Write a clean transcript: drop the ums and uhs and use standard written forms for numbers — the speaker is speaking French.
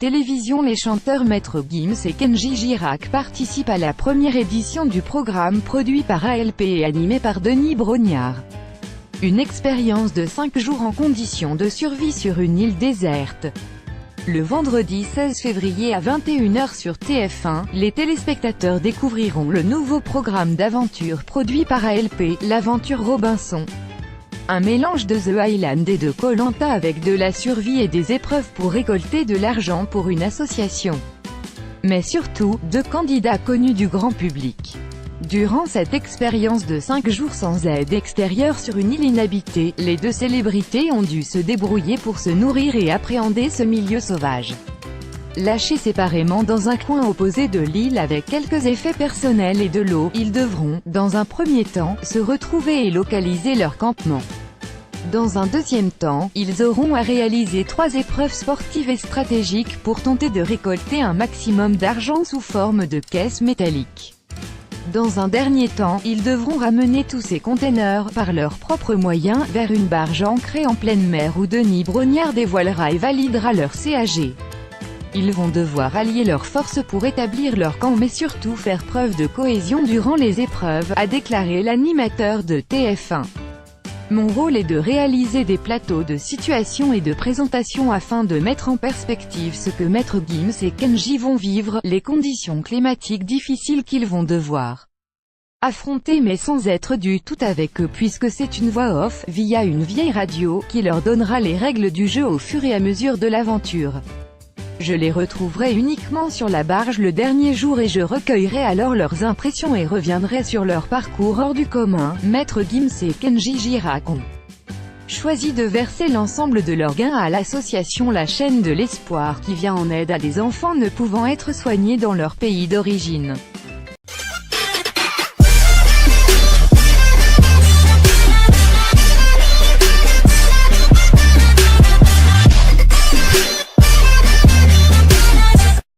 télévision, les chanteurs Maître Gims et Kenji Girac participent à la première édition du programme produit par ALP et animé par Denis Brognard. Une expérience de 5 jours en conditions de survie sur une île déserte. Le vendredi 16 février à 21 h sur TF1, les téléspectateurs découvriront le nouveau programme d'aventure produit par ALP, l'Aventure Robinson. Un mélange de The Island et de Koh-Lanta avec de la survie et des épreuves pour récolter de l'argent pour une association. Mais surtout, 2 candidats connus du grand public. Durant cette expérience de 5 jours sans aide extérieure sur une île inhabitée, les 2 célébrités ont dû se débrouiller pour se nourrir et appréhender ce milieu sauvage. Lâchés séparément dans un coin opposé de l'île avec quelques effets personnels et de l'eau, ils devront, dans un premier temps, se retrouver et localiser leur campement. Dans un deuxième temps, ils auront à réaliser 3 épreuves sportives et stratégiques pour tenter de récolter un maximum d'argent sous forme de caisses métalliques. Dans un dernier temps, ils devront ramener tous ces containers, par leurs propres moyens, vers une barge ancrée en pleine mer où Denis Brognard dévoilera et validera leur CAG. Ils vont devoir allier leurs forces pour établir leur camp mais surtout faire preuve de cohésion durant les épreuves, a déclaré l'animateur de TF1. Mon rôle est de réaliser des plateaux de situation et de présentation afin de mettre en perspective ce que Maître Gims et Kenji vont vivre, les conditions climatiques difficiles qu'ils vont devoir affronter mais sans être du tout avec eux puisque c'est une voix off, via une vieille radio, qui leur donnera les règles du jeu au fur et à mesure de l'aventure. Je les retrouverai uniquement sur la barge le dernier jour et je recueillerai alors leurs impressions et reviendrai sur leur parcours hors du commun. Maître Gims et Kenji Girac ont choisi de verser l'ensemble de leurs gains à l'association La Chaîne de l'Espoir qui vient en aide à des enfants ne pouvant être soignés dans leur pays d'origine.